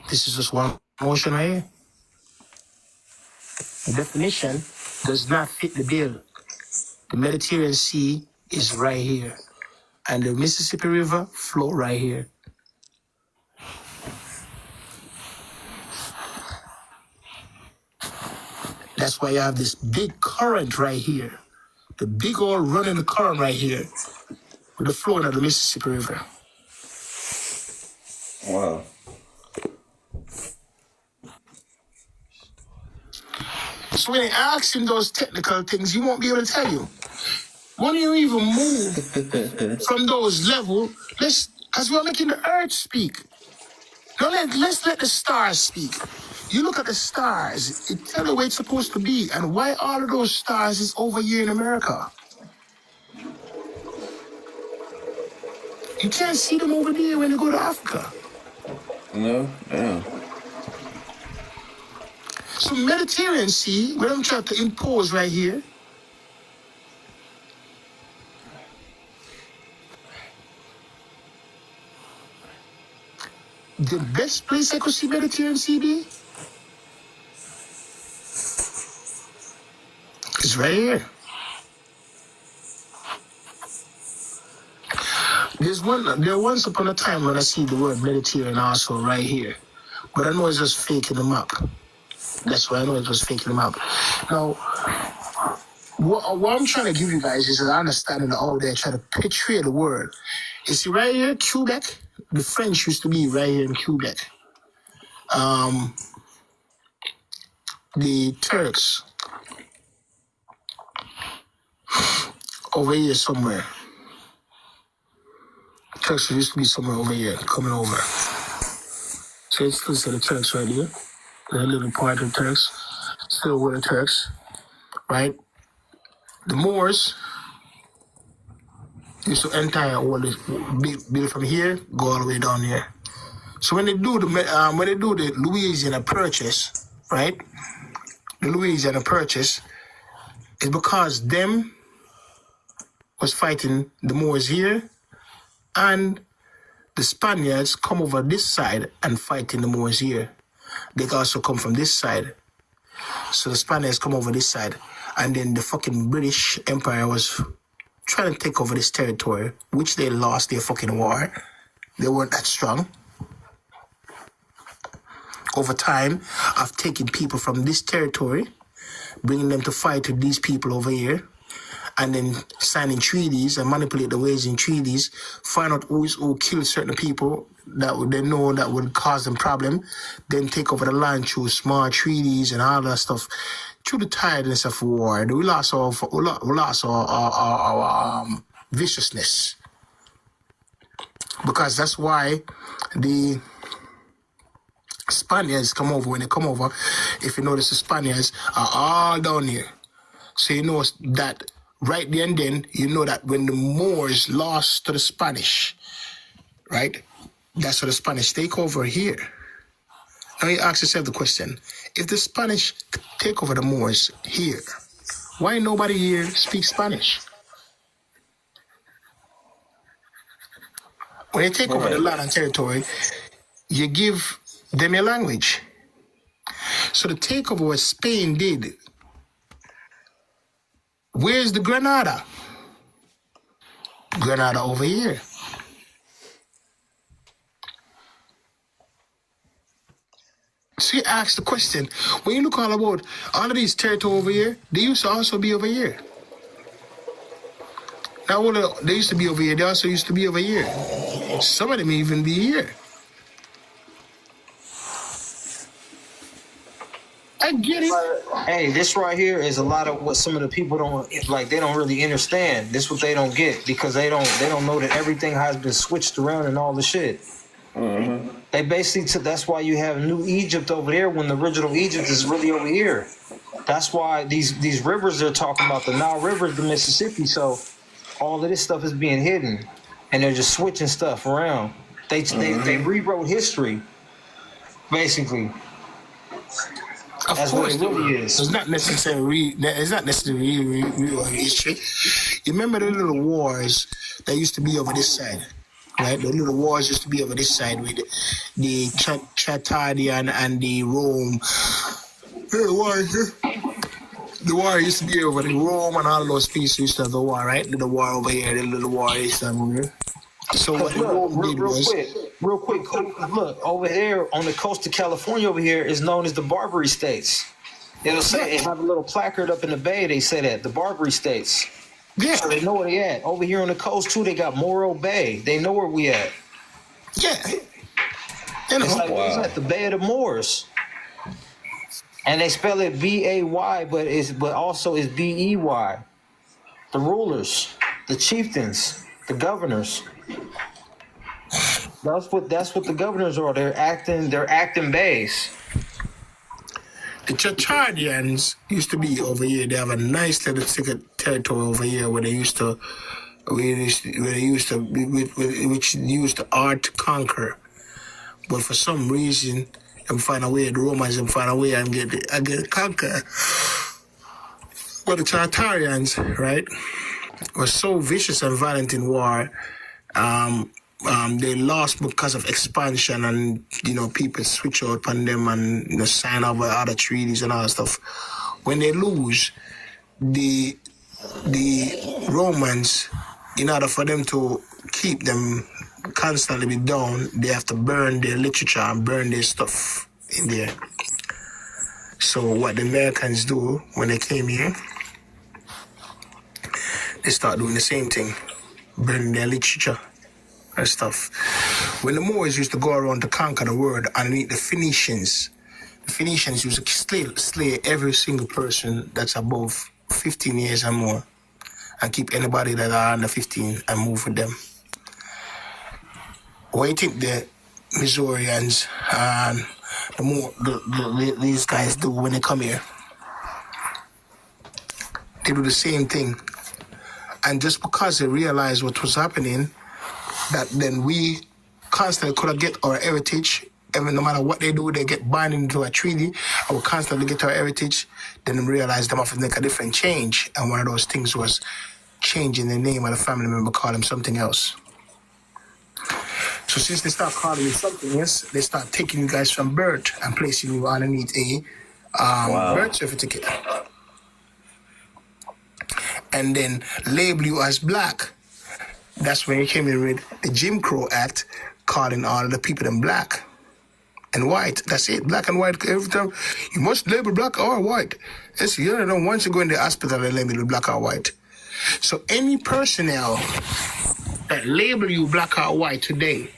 This is just one motion right here. The definition does not fit the bill. The Mediterranean Sea is right here. And the Mississippi River flow right here. That's why you have this big current right here. The big old running current right here with the flowing of the Mississippi River. Wow. So when they ask him those technical things, he won't be able to tell you. When you even move from those levels, as we're making the earth speak. Now let's let the stars speak. You look at the stars, it tells you where it's supposed to be and why all of those stars is over here in America. You can't see them over there when you go to Africa. No, damn. So Mediterranean Sea, what I'm trying to impose right here, the best place I could see Mediterranean Sea be is right here. There once upon a time when I see the word Mediterranean also right here, but I know it's just faking them up. That's why I know it was faking them up. Now, what I'm trying to give you guys is an understanding of how they're trying to portray the word. You see right here, Quebec, the French used to be right here in Quebec. The Turks over here somewhere. Turks used to be somewhere over here, coming over. So it's still the Turks right here. The little part of the Turks, still with the Turks, right? The Moors used to enter all this, build from here, go all the way down here. So when they do the Louisiana Purchase, right? The Louisiana Purchase is because them was fighting the Moors here, and the Spaniards come over this side and fighting the Moors here. They can also come from this side. So the Spaniards come over this side. And then the fucking British Empire was trying to take over this territory, which they lost their fucking war. They weren't that strong. Over time, of taking people from this territory, bringing them to fight with these people over here, and then signing treaties and manipulate the ways in treaties, find out who killed certain people that they know that would cause them problem, then take over the land through small treaties and all that stuff. Through the tiredness of war, we lost our viciousness. Because that's why the Spaniards come over. When they come over, if you notice, the Spaniards are all down here. So you know that right there and then, you know that when the Moors lost to the Spanish, right? That's why the Spanish take over here. Now you ask yourself the question, if the Spanish take over the Moors here, why nobody here speaks Spanish? When you take over the land and territory, you give them your language. So the takeover what Spain did, where's the Granada? Granada over here. So you ask the question, when you look all about all of these territory over here, they used to also be over here. Now, they used to be over here, they also used to be over here. Some of them even be here. I get it. Hey, this right here is a lot of what some of the people don't like. They don't really understand. This what they don't get because they don't know that everything has been switched around and all the shit. Mm-hmm. They basically that's why you have New Egypt over there when the original Egypt is really over here. That's why these rivers they're talking about, the Nile River, the Mississippi. So all of this stuff is being hidden, and they're just switching stuff around. They rewrote history, basically. Of course, it really is. It's not necessarily rewrite history. You remember the little wars that used to be over this side, right? The little wars used to be over this side with the Chatadian and the Rome. The war used to be over the Rome and all those pieces used to have the war, right? The war over here, the little war is over here. So what the Rome did was... Real quick, look, over here on the coast of California over here is known as the Barbary States. It'll say, it have a little placard up in the bay, they say that, the Barbary States. Yeah. So they know where they at. Over here on the coast too, they got Morro Bay. They know where we at. Yeah. You know. It's like it's at the Bay of the Moors. And they spell it B-A-Y, but also it's B-E-Y. The rulers, the chieftains, the governors. That's what the governors are. They're acting base. The Chachadians used to be over here. They have a nice little territory over here where they used to which used the art to conquer. But for some reason, them find a way, the Romans them find a way and get conquer. But the Tartarians, right, were so vicious and violent in war. They lost because of expansion and, people switch out on them and, sign over other treaties and all that stuff. When they lose, the Romans, in order for them to keep them constantly be down, they have to burn their literature and burn their stuff in there. So what the Americans do when they came here, they start doing the same thing, burning their literature and stuff. When the Moors used to go around to conquer the world underneath the Phoenicians used to slay every single person that's above 15 years or more and keep anybody that are under 15 and move with them. What do you think the Missourians and these guys do when they come here? They do the same thing. And just because they realized what was happening, that then we constantly could get our heritage, even no matter what they do, they get bound into a treaty, and we constantly get our heritage, then they realize they have to make a different change. And one of those things was changing the name of the family member, call them something else. So since they start calling you something else, they start taking you guys from birth and placing you underneath a birth certificate. And then label you as black. That's when you came in with the Jim Crow Act, calling all of the people them black and white. That's it, black and white. Every time you must label black or white. It's, once you go in the hospital, they label you black or white. So any personnel that label you black or white today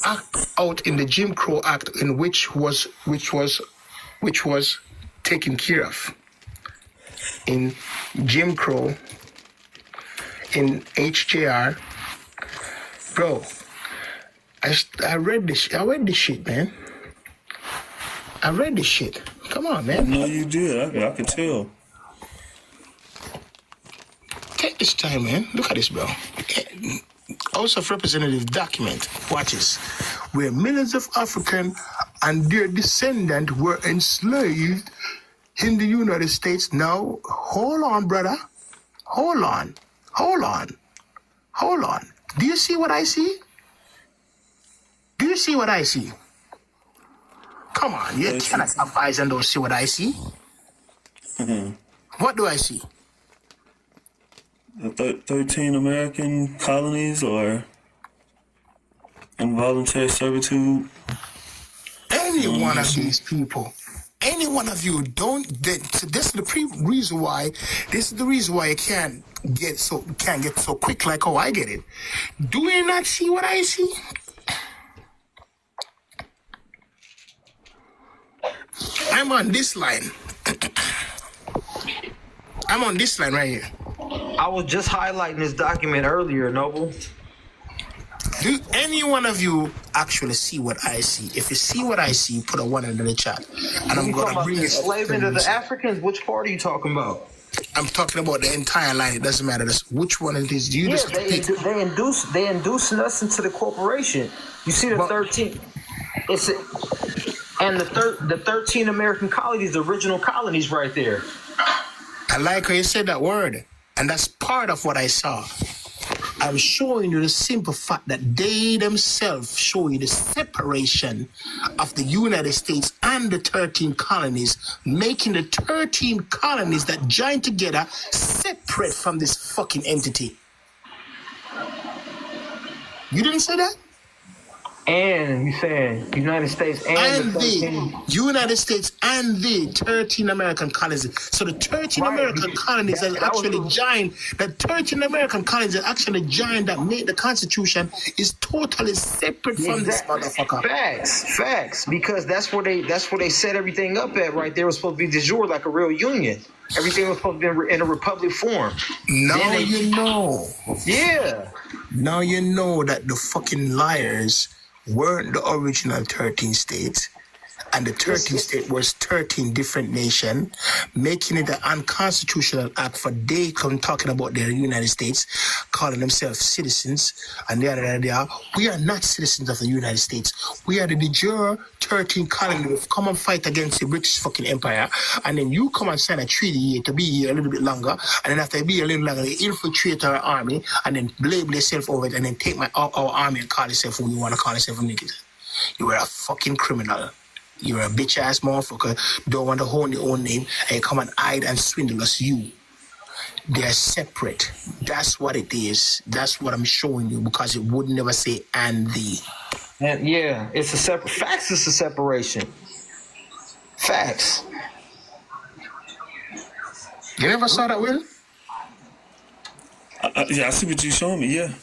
act out in the Jim Crow Act, in which was taken care of in Jim Crow. In HJR, bro, I read this shit, man. I read this shit. Come on, man. No, you did. I could tell. Take this time, man. Look at this, bro. House of Representatives document, watch this, where millions of African and their descendants were enslaved in the United States. Now, hold on, brother. Hold on. Do you see what I see? Do you see what I see? Come on, you cannot have eyes and don't see what I see. Mm-hmm. What do I see? 13 American colonies or involuntary servitude. Any one of these people, any one of you this is the reason why you can't get so quick like how I get it. Do you not see what I see? I'm on this line. I'm on this line right here. I was just highlighting this document earlier, Noble. Do any one of you actually see what I see? If you see what I see, put a 1 into the chat. And I'm going to bring it up. Enslavement of the Africans? Which part are you talking about? I'm talking about the entire line. It doesn't matter which one it is. You just they inducing us into the corporation. You see the 13. And the 13 American colonies, the original colonies right there. I like how you said that word. And that's part of what I saw. I'm showing you the simple fact that they themselves show you the separation of the United States and the 13 colonies, making the 13 colonies that joined together separate from this fucking entity. You didn't say that? And you saying United States and the 13. United States and the 13 American colonies. So the 13 American colonies that actually joined, the 13 American colonies that actually joined that made the Constitution is totally separate from this motherfucker. Facts. Because that's where they set everything up at right there. It was supposed to be de jure like a real union. Everything was supposed to be in a republic form. Now you know. Yeah. Now you know that the fucking liars weren't the original 13 states, and the 13 state was 13 different nations, making it an unconstitutional act for they come talking about their United States, calling themselves citizens, and we are not citizens of the United States. We are the de jure 13 colony who come and fight against the British fucking Empire, and then you come and sign a treaty here to be here a little bit longer, and then after you be a little longer, you infiltrate our army, and then label yourself over it, and then take our army and call yourself who you want to call yourself a nigga. You are a fucking criminal. You're a bitch-ass motherfucker, don't want to own your own name, and you come and hide and swindle us, you. They're separate. That's what it is. That's what I'm showing you, because it would never say and the. And yeah, it's a separate. Facts is a separation. Facts. You never saw that, Will? Yeah, I see what you're showing me, yeah.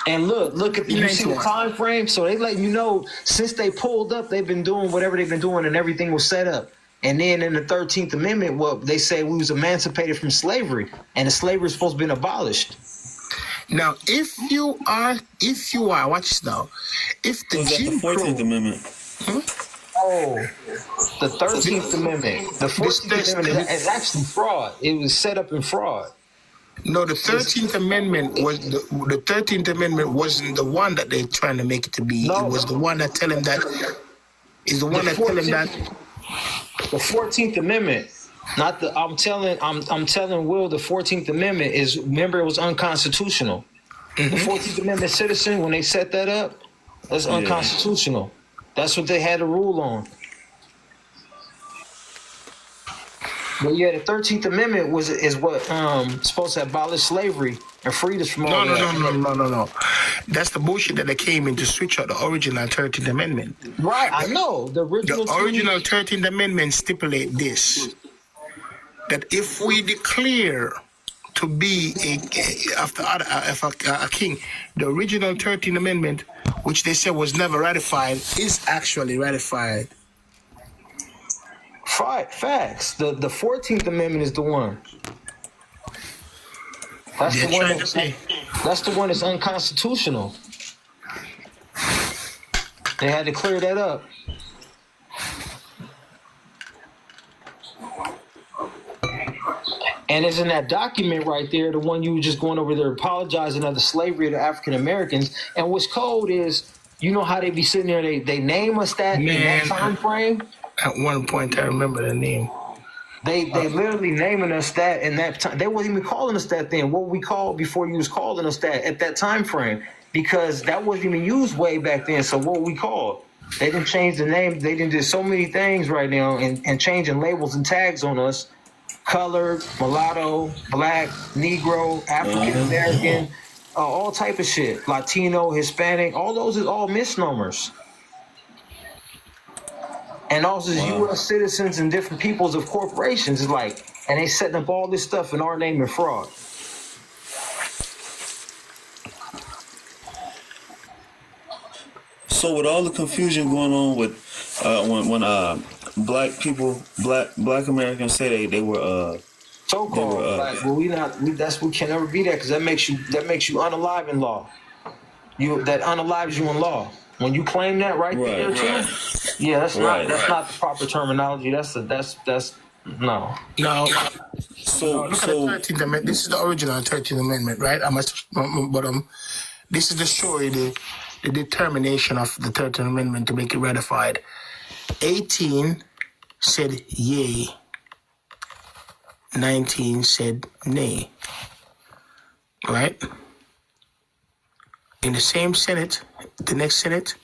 And look at you see the time frame. So they let you know since they pulled up, they've been doing whatever they've been doing, and everything was set up. And then in the 13th Amendment, well, they say we was emancipated from slavery, and the slavery is supposed to be abolished. Now, if you are, watch this now. If the Jim Crow, 14th Amendment. Oh, the 13th Amendment. The 14th Amendment is actually fraud. It was set up in fraud. No, the 13th Amendment was the 13th Amendment wasn't the one that they're trying to make it to be. No, it was the one that tell him that is the one that tell him that the 14th Amendment, not the I'm telling Will the 14th Amendment is, remember, it was unconstitutional. Mm-hmm. The 14th Amendment citizen, when they set that up, that's unconstitutional. That's what they had to rule on. But yeah, the 13th Amendment is what supposed to abolish slavery and freed us from all that. No. That's the bullshit that they came in to switch out the original 13th Amendment. Right, I know. The original 13th Amendment stipulate this, that if we declare to be a king, the original 13th Amendment, which they said was never ratified, is actually ratified. Facts. The 14th Amendment is the one. That's the one that's unconstitutional. They had to clear that up. And it's in that document right there, the one you were just going over there apologizing of the slavery of the African Americans. And what's cold is, you know how they be sitting there, they name us that in that time frame. At one point, I remember the name. They literally naming us that in that time. They wasn't even calling us that then. What we called before you was calling us that at that time frame, because that wasn't even used way back then. So what we called? They didn't change the name. They didn't do so many things right now and changing labels and tags on us. Colored, mulatto, black, Negro, African American, all type of shit. Latino, Hispanic, all those is all misnomers. And also U.S. citizens and different peoples of corporations is like, and they setting up all this stuff in our name and fraud. So with all the confusion going on with when black Americans say they were so-called black, well, we can never be that, because that makes you unalive in law. That unalives you in law. When you claim that right there, too, yeah, that's not the proper terminology. That's no. So look at the 13th Amendment. This is the original 13th Amendment, right? This is the story, the determination of the 13th Amendment to make it ratified. 18 said yay. 19 said nay. Right? In the same Senate, the next Senate,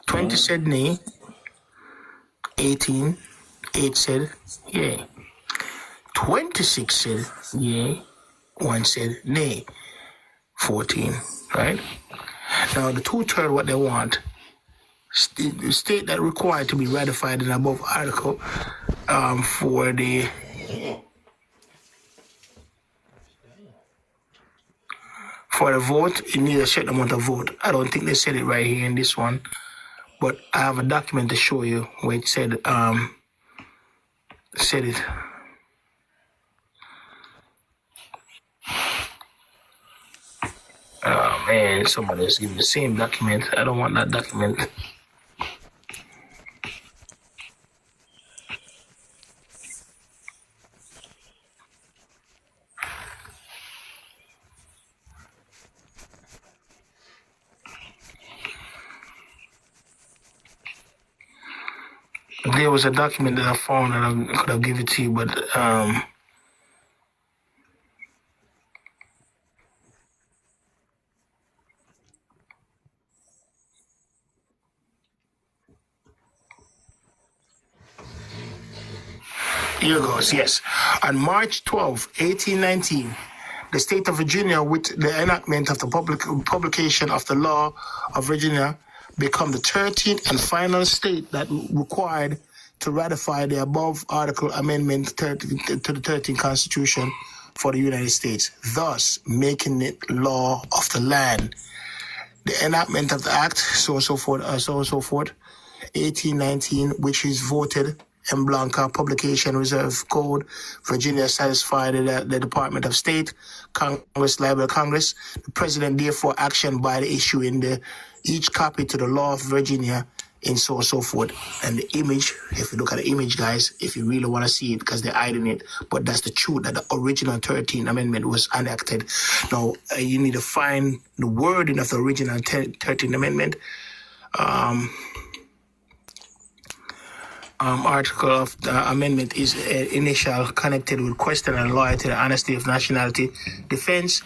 20 said nay, 18, 8 said yay. 26 said yay, 1 said nay, 14, right? Now, the 2/3, what they want, state that required to be ratified in above article for the vote, you need a certain amount of vote. I don't think they said it right here in this one, but I have a document to show you where it said it. Oh man, somebody's giving the same document. I don't want that document. There was a document that I found that I could have given it to you, but here goes, yes. On March 12, 1819, the state of Virginia, with the enactment of the publication of the law of Virginia, become the 13th and final state that required to ratify the above article amendment to the 13th Constitution for the United States, thus making it law of the land. The enactment of the act, so and so forth, 1819, which is voted en blanca, publication, reserve code, Virginia satisfied the Department of State, Congress, liable Congress. The President, therefore, action by the issuing each copy to the law of Virginia, and so on and so forth. And the image, if you look at the image, guys, if you really want to see it, because they're hiding it, but that's the truth, that the original 13th Amendment was enacted. Now, you need to find the wording of the original 13th Amendment. Article of the amendment is initial connected with question and loyalty and honesty of nationality defense.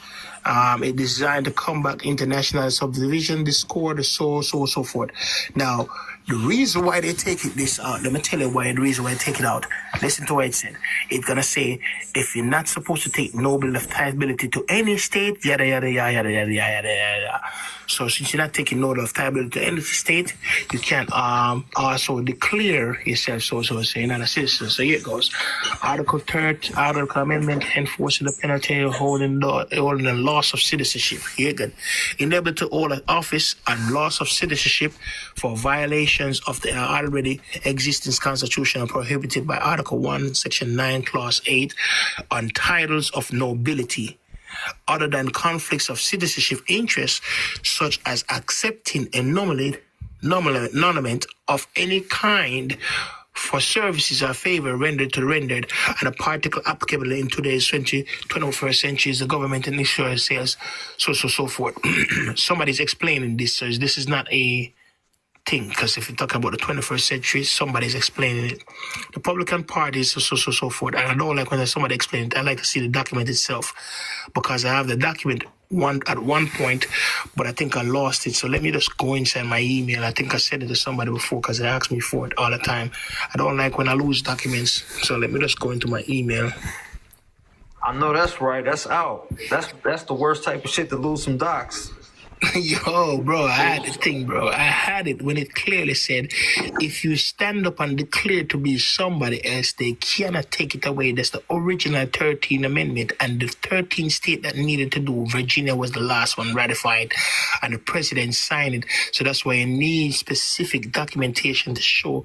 It is designed to combat international subdivision, discord, so forth. Now, the reason why they take this out, let me tell you why the reason why they take it out. Listen to what it said. It's gonna say, if you're not supposed to take no bill of titlability to any state, yada yada yada yada yada yada yada. So since you're not taking note of titlability to any state, you can also declare yourself so you're not a citizen. So here it goes. Article Amendment enforcing the penalty of holding the loss of citizenship. Here it goes. Enable to hold an office and loss of citizenship for violations of the already existing constitution prohibited by Article 1, Section 9, Clause 8 on titles of nobility, other than conflicts of citizenship interests, such as accepting a nominament of any kind for services or favor rendered, and a particle applicable in today's 21st century is the government and insurance sales, so forth. Somebody's explaining this, so this is not a thing, because if you're talking about the 21st century, somebody's explaining it. The Republican Party, so forth. And I don't like when somebody explains it. I like to see the document itself, because I have the document at one point, but I think I lost it. So let me just go inside my email. I think I said it to somebody before, because they ask me for it all the time. I don't like when I lose documents. So let me just go into my email. I know that's right. That's out. That's the worst type of shit, to lose some docs. Yo, bro, I had the thing, bro. I had it when it clearly said, if you stand up and declare to be somebody else, they cannot take it away. That's the original 13th Amendment, and the 13th state that needed to do, Virginia was the last one ratified, and the president signed it. So that's why you need specific documentation to show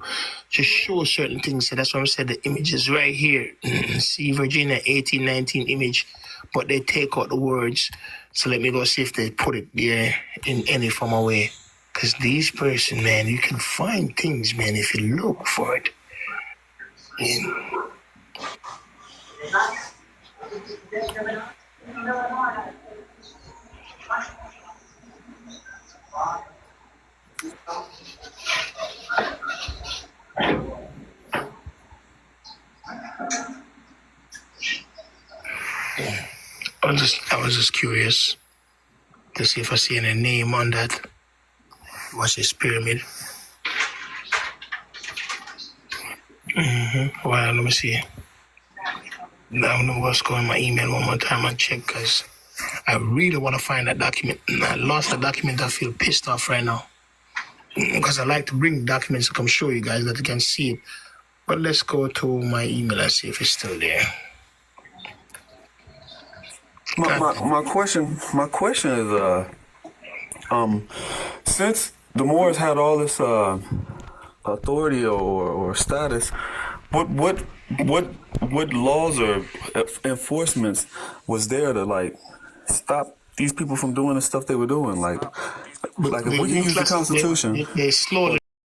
certain things. So that's why I said the image is right here. See Virginia 1819 image, but they take out the words. So let me go see if they put it there in any form of way. Because these person, man, you can find things, man, if you look for it. was just curious to see if I see any name on that. What's this pyramid? Well, let me see. Now I'm gonna go in my email one more time and check because I really want to find that document. I lost the document. I feel pissed off right now because I like to bring documents to come show you guys that you can see it. But let's go to my email and see if it's still there. My question is since the Moors had all this authority or status, what laws or enforcements was there to like stop these people from doing the stuff they were doing? Like if we can use the Constitution. They slowly